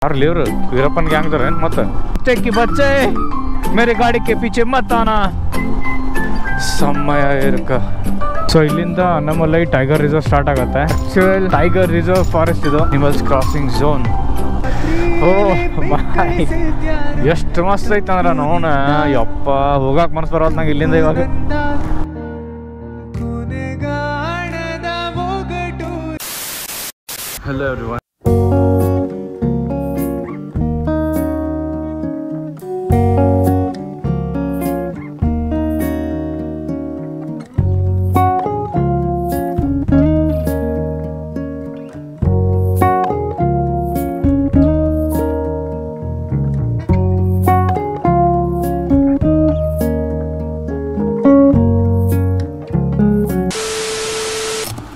ಯಾರು ಇವ್ರು ವೀರಪ್ಪನ್ ಗ್ಯಾಂಗ್ದವ್ರ ಏನು ಮತ್ತೆ ಕಿ ಬಚ್ಚೆ ಮೇರೆ ಗಾಡಿ ಕೆ ಪೀಚೆ ಮತ್ ಆನಾ ಸಮಯ ಇರ್ಕ. ಸೊ ಇಲ್ಲಿಂದ ಅನ್ನಮಲೈ ಟೈಗರ್ ರಿಸರ್ವ್ ಸ್ಟಾರ್ಟ್ ಆಗುತ್ತೆ. ಆಕ್ಚುಯಲ್ ಟೈಗರ್ ರಿಸರ್ವ್ ಫಾರೆಸ್ಟ್ ಇದು, ಅನಿಮಲ್ಸ್ ಕ್ರಾಸಿಂಗ್ ಝೋನ್. ಓ ಎಷ್ಟು ಮಸ್ತ್ ಐತೆ ಅಂದ್ರೆ ನೋಣ ಯಪ್ಪ ಹೋಗಕ್ಕೆ ಮನಸ್ಸು ಬರೋದು ನಂಗೆ ಇಲ್ಲಿಂದ ಇವಾಗ. Hello everyone.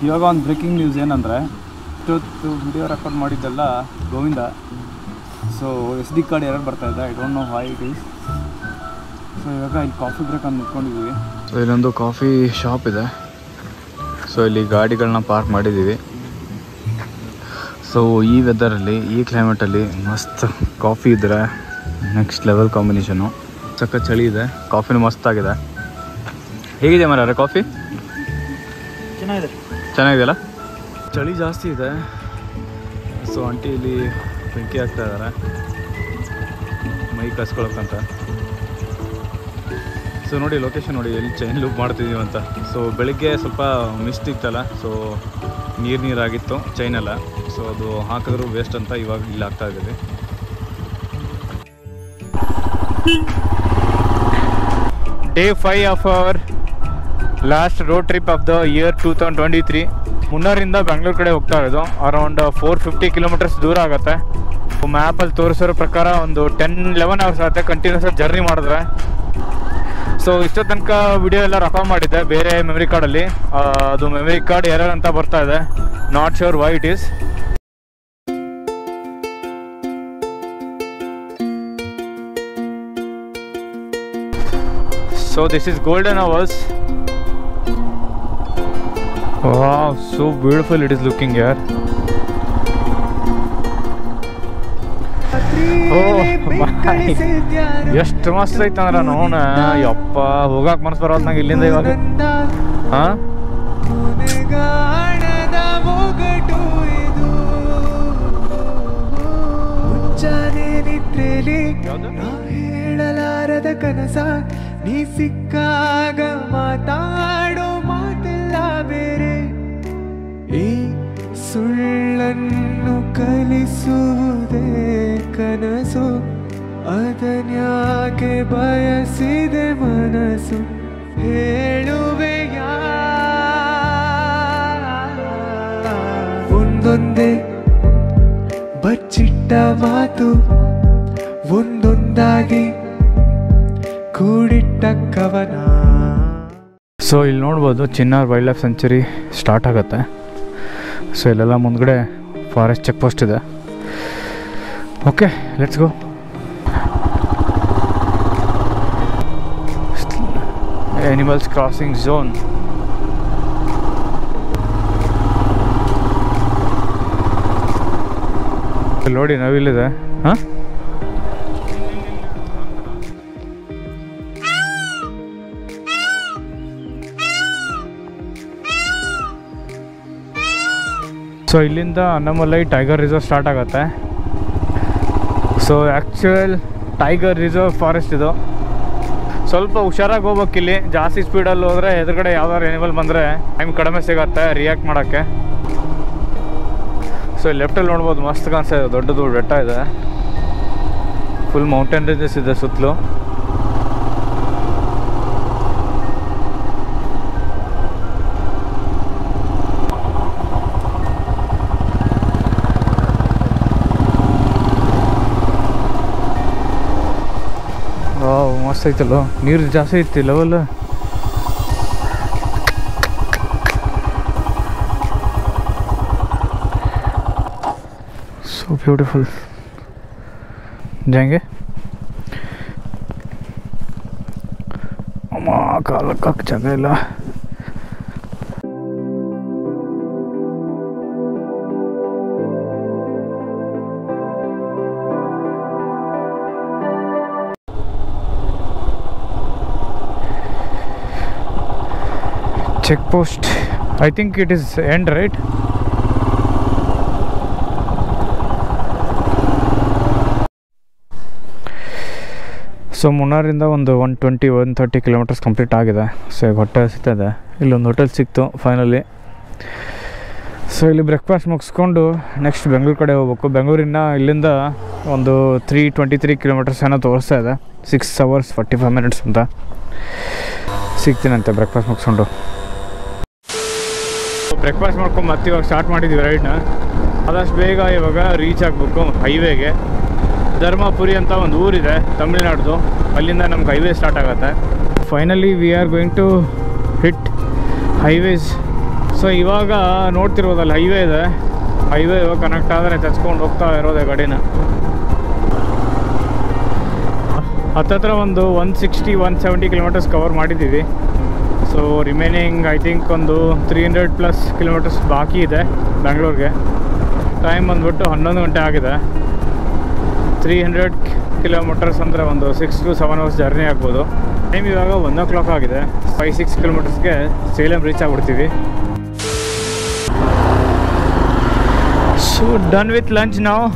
ಇವಾಗ ಒಂದು ಬ್ರೇಕಿಂಗ್ ನ್ಯೂಸ್ ಏನಂದರೆ, ಇಷ್ಟೊತ್ತು ವಿಡಿಯೋ ರೆಕಾರ್ಡ್ ಮಾಡಿದ್ದೆಲ್ಲ Govinda. So SD card error ಬರ್ತಾಯಿದೆ, I don't know why it is. So ಇವಾಗ ಇಲ್ಲಿ ಕಾಫಿ ಬ್ರೇಕ್ ಅಂತ ನಿಂತ್ಕೊಂಡಿದ್ದೀವಿ. ಸೊ ಇಲ್ಲೊಂದು ಕಾಫಿ ಶಾಪ್ ಇದೆ. ಸೊ ಇಲ್ಲಿ ಗಾಡಿಗಳನ್ನ ಪಾರ್ಕ್ ಮಾಡಿದ್ದೀವಿ. ಸೊ ಈ ವೆದರಲ್ಲಿ, ಈ ಕ್ಲೈಮೇಟಲ್ಲಿ ಮಸ್ತ್ ಕಾಫಿ ಇದ್ದರೆ ನೆಕ್ಸ್ಟ್ ಲೆವೆಲ್ ಕಾಂಬಿನೇಷನು. ಸಖತ್ ಚಳಿ ಇದೆ, ಕಾಫಿನೂ ಮಸ್ತಾಗಿದೆ. ಹೇಗಿದೆ ಮರ ಕಾಫಿ? ಚೆನ್ನಾಗಿದೆಯಲ್ಲ. ಚಳಿ ಜಾಸ್ತಿ ಇದೆ. ಸೊ ಆಂಟಿ ಇಲ್ಲಿ ಬೆಂಕಿ ಹಾಕ್ತಾ ಇದ್ದಾರೆ ಮೈ ಕಸ್ಕೊಳಕ್ಕಂತ. ಸೊ ನೋಡಿ ಲೊಕೇಶನ್ ನೋಡಿ, ಎಲ್ಲಿ ಚೈನ್ ಲೂಪ್ ಮಾಡ್ತಿದ್ದೀವಿ ಅಂತ. ಸೊ ಬೆಳಿಗ್ಗೆ ಸ್ವಲ್ಪ ಮಿಸ್ಟ್ ಇತ್ತಲ್ಲ, ಸೊ ನೀರಾಗಿತ್ತು ಚೈನೆಲ್ಲ. ಸೊ ಅದು ಹಾಕಿದ್ರು ವೇಸ್ಟ್ ಅಂತ ಇವಾಗ ಇಲ್ಲಿ ಹಾಕ್ತಾ ಇದ್ದೀವಿ. Day 5 of our last road trip of the year 2023. ಮುನ್ನಾರಿಂದ ಬೆಂಗಳೂರು ಕಡೆ ಹೋಗ್ತಾ ಇರೋದು. ಅರೌಂಡ್ 450 ಕಿಲೋಮೀಟರ್ಸ್ ದೂರ ಆಗುತ್ತೆ. ಮ್ಯಾಪಲ್ಲಿ ತೋರಿಸೋರ ಪ್ರಕಾರ ಒಂದು 10-11 ಅವರ್ಸ್ ಆಗುತ್ತೆ ಕಂಟಿನ್ಯೂಸ್ ಜರ್ನಿ ಮಾಡಿದ್ರೆ. ಸೊ ಇಷ್ಟೋ ತನಕ ವಿಡಿಯೋ ಎಲ್ಲ ರೆಕಾರ್ಡ್ ಮಾಡಿದ್ದೆ ಬೇರೆ ಮೆಮರಿ ಕಾರ್ಡಲ್ಲಿ. ಅದು ಮೆಮರಿ ಕಾರ್ಡ್ ಎರರ್ ಅಂತ ಬರ್ತಾ ಇದೆ, not sure why it is. So this is golden hours. Wow, so beautiful it is looking here. Oh my, ಎಷ್ಟು ಮಸ್ತ್ ಐತೆ ಅಂದ್ರೆ ನೋಣ ಯಪ್ಪ ಹೋಗಕ್ಕೆ ಮನಸ್ಸು ಬರೋದು ನಂಗೆ ಇಲ್ಲಿಂದ ಇವಾಗ. ಹಾಂ ಹೇಳಲಾರದ ಕನಸ ನೀ ಸಿಕ್ಕಾಗ ಮಾತಾಡೋ ಮಾತೆಲ್ಲ ಬೇರೆ. ಈ ಸುಳ್ಳನ್ನು ಕಲಿಸುವುದೇ ಕನಸು, ಅದನ್ಯಾಕೆ ಬಯಸಿದೆ ಮನಸ್ಸು. ಹೇಳುವೆಯ ಒಂದೊಂದೇ ಬಚ್ಚಿಟ್ಟ ಮಾತು, ಒಂದೊಂದಾಗಿ ಕೂಡಿಟ್ಟ ಕವನ. ಸೊ ಇಲ್ಲಿ ನೋಡ್ಬೋದು chinar wild life century start ಆಗುತ್ತೆ. ಸೊ ಇಲ್ಲೆಲ್ಲ ಮುಂದ್ಗಡೆ ಫಾರೆಸ್ಟ್ ಚೆಕ್ ಪೋಸ್ಟ್ ಇದೆ. Okay let's go. Animals crossing zone. ನೋಡಿ ನವಿಲಿದೆ. ಹಾಂ ಸೊ ಇಲ್ಲಿಂದ ಅನ್ನಮಲೈ ಟೈಗರ್ ರಿಸರ್ವ್ ಸ್ಟಾರ್ಟ್ ಆಗುತ್ತೆ. So actual tiger reserve forest ಇದು. ಸ್ವಲ್ಪ ಹುಷಾರಾಗಿ ಹೋಗ್ಬೇಕು. ಇಲ್ಲಿ ಜಾಸ್ತಿ ಸ್ಪೀಡಲ್ಲಿ ಹೋದರೆ ಎದುರುಗಡೆ ಯಾವ್ದಾದ್ರು ಎನಿಮಲ್ ಬಂದರೆ ಟೈಮ್ ಕಡಿಮೆ ಸಿಗತ್ತೆ ರಿಯಾಕ್ಟ್ ಮಾಡೋಕ್ಕೆ. ಸೊ ಲೆಫ್ಟಲ್ಲಿ ನೋಡ್ಬೋದು ಮಸ್ತ್ ಕಾಣಿಸ್ತಾ ಇದೆ, ದೊಡ್ಡದು ಬೆಟ್ಟ ಇದೆ, ಫುಲ್ ಮೌಂಟೇನ್ ರೇಂಜಸ್ ಇದೆ ಸುತ್ತಲೂ. ಮಸ್ತ್ ಐತಲ್ಲ, ನೀರು ಜಾಸ್ತಿ ಐತಿ ಲೆವೆಲ್. So beautiful. जाएंगे अम्मा काल का जगह ला. Check post. I think it is end right. So ಮುನ್ನಾರಿಂದ ಒಂದು 130 ಕಿಲೋಮೀಟರ್ಸ್ ಕಂಪ್ಲೀಟ್ ಆಗಿದೆ. ಸೊ ಈಗ ಹೊಟ್ಟೆ ಹಸಿತದೆ. ಇಲ್ಲೊಂದು ಹೋಟೆಲ್ ಸಿಕ್ತು ಫೈನಲಿ. ಸೊ ಇಲ್ಲಿ ಬ್ರೇಕ್ಫಾಸ್ಟ್ ಮುಗಿಸ್ಕೊಂಡು ನೆಕ್ಸ್ಟ್ ಬೆಂಗಳೂರು ಕಡೆ ಹೋಗ್ಬೇಕು. ಬೆಂಗಳೂರಿನ ಇಲ್ಲಿಂದ ಒಂದು 323 ಕಿಲೋಮೀಟರ್ಸ್ ಏನೋ ತೋರಿಸ್ತಾ ಇದೆ. 6 hours 45 minutes ಅಂತ. ಸಿಗ್ತೀನಂತೆ ಬ್ರೇಕ್ಫಾಸ್ಟ್ ಮುಗಿಸ್ಕೊಂಡು. ಬ್ರೇಕ್ಫಾಸ್ಟ್ ಮಾಡ್ಕೊಂಡು ಮತ್ತೆ ಇವಾಗ ಸ್ಟಾರ್ಟ್ ಮಾಡಿದ್ದೀವಿ ರೈಡ್ನ. ಆದಷ್ಟು ಬೇಗ ಇವಾಗ ರೀಚ್ ಆಗಬೇಕು ಹೈವೇಗೆ. ಧರ್ಮಪುರಿ ಅಂತ ಒಂದು ಊರಿದೆ ತಮಿಳ್ನಾಡ್ದು, ಅಲ್ಲಿಂದ ನಮ್ಗೆ ಹೈವೇ ಸ್ಟಾರ್ಟ್ ಆಗುತ್ತೆ. Finally we are going to hit highways. So ಇವಾಗ ನೋಡ್ತಿರ್ಬೋದಲ್ಲ ಹೈವೇ ಇದೆ. ಹೈವೇ ಇವಾಗ ಕನೆಕ್ಟ್ ಆದರೆ ಚಚ್ಕೊಂಡು ಹೋಗ್ತಾ ಇರೋದೆ ಗಾಡಿನ. ಹತ್ತತ್ರ ಒಂದು 160-170 ಕಿಲೋಮೀಟರ್ಸ್ ಕವರ್ ಮಾಡಿದ್ದೀವಿ. ಸೊ ರಿಮೈನಿಂಗ್ ಐ ಥಿಂಕ್ ಒಂದು 300+ ಕಿಲೋಮೀಟರ್ಸ್ ಬಾಕಿ ಇದೆ ಬ್ಯಾಂಗ್ಳೂರಿಗೆ. ಟೈಮ್ ಬಂದ್ಬಿಟ್ಟು 11 ಗಂಟೆ ಆಗಿದೆ. 300 ಕಿಲೋಮೀಟರ್ಸ್ ಅಂದರೆ ಒಂದು 6 to 7 hours ಜರ್ನಿ ಆಗ್ಬೋದು. ಟೈಮ್ ಇವಾಗ 1 o'clock ಆಗಿದೆ. 5-6 ಕಿಲೋಮೀಟರ್ಸ್ಗೆ ಸೇಲಂ ರೀಚ್ ಆಗ್ಬಿಡ್ತೀವಿ. ಸೊ ಡನ್ ವಿತ್ ಲಂಚ್ ನಾವು.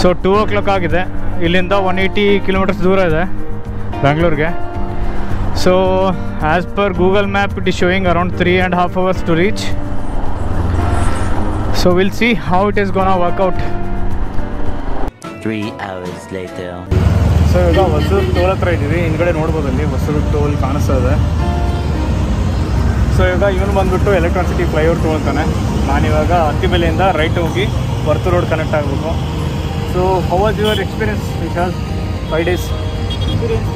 ಸೊ 2 o'clock ಆಗಿದೆ. ಇಲ್ಲಿಂದ 180 ಕಿಲೋಮೀಟರ್ಸ್ ದೂರ ಇದೆ ಬ್ಯಾಂಗ್ಳೂರಿಗೆ. So as per Google map it is showing around 3.5 hours to reach. So will see how it is gonna work out. 3 hours later. So ಈಗ Hosur toll ಹತ್ರ ಇದ್ದೀವಿ. ಹಿಂದ್ಗಡೆ ನೋಡ್ಬೋದು ಅಲ್ಲಿ ಹೊಸೂರು ಟೋಲ್ ಕಾಣಿಸ್ತಾ ಇದೆ. ಸೊ ಈಗ ಇವನು ಬಂದುಬಿಟ್ಟು ಎಲೆಕ್ಟ್ರಾಸಿಟಿ ಫ್ಲೈಓವರ್ ತೊಗೊಳ್ತಾನೆ. ನಾನಿವಾಗ ಹತ್ತಿಬೆಲೆಯಿಂದ ರೈಟ್ ಹೋಗಿ ವರ್ತೂರು ರೋಡ್ ಕನೆಕ್ಟ್ ಆಗಬೇಕು. So how was your experience Vishal 5 days?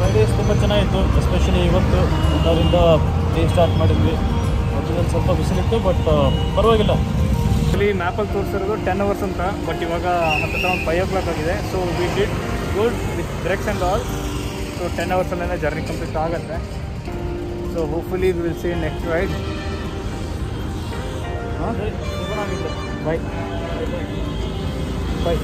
5 days ತುಂಬ ಚೆನ್ನಾಗಿತ್ತು. ಎಸ್ಪೆಷಲಿ ಇವತ್ತು ಅದರಿಂದ ಡೇ ಸ್ಟಾರ್ಟ್ ಮಾಡಿದ್ವಿ. ಮೊದಲಲ್ಲಿ ಸ್ವಲ್ಪ ಬಿಸಿಲಿತ್ತು, ಬಟ್ ಪರವಾಗಿಲ್ಲ. ಆ್ಯಕ್ಚುಲಿ ಮ್ಯಾಪಲ್ಲಿ ತೋರಿಸಿರೋದು 10 hours ಅಂತ, ಬಟ್ ಇವಾಗ ಹತ್ತಿರ ಒಂದು 5 o'clock ಆಗಿದೆ. So we did good with breaks and all. So 10 hours journey complete ಆಗುತ್ತೆ. So hopefully we will see next ride. Bye bye.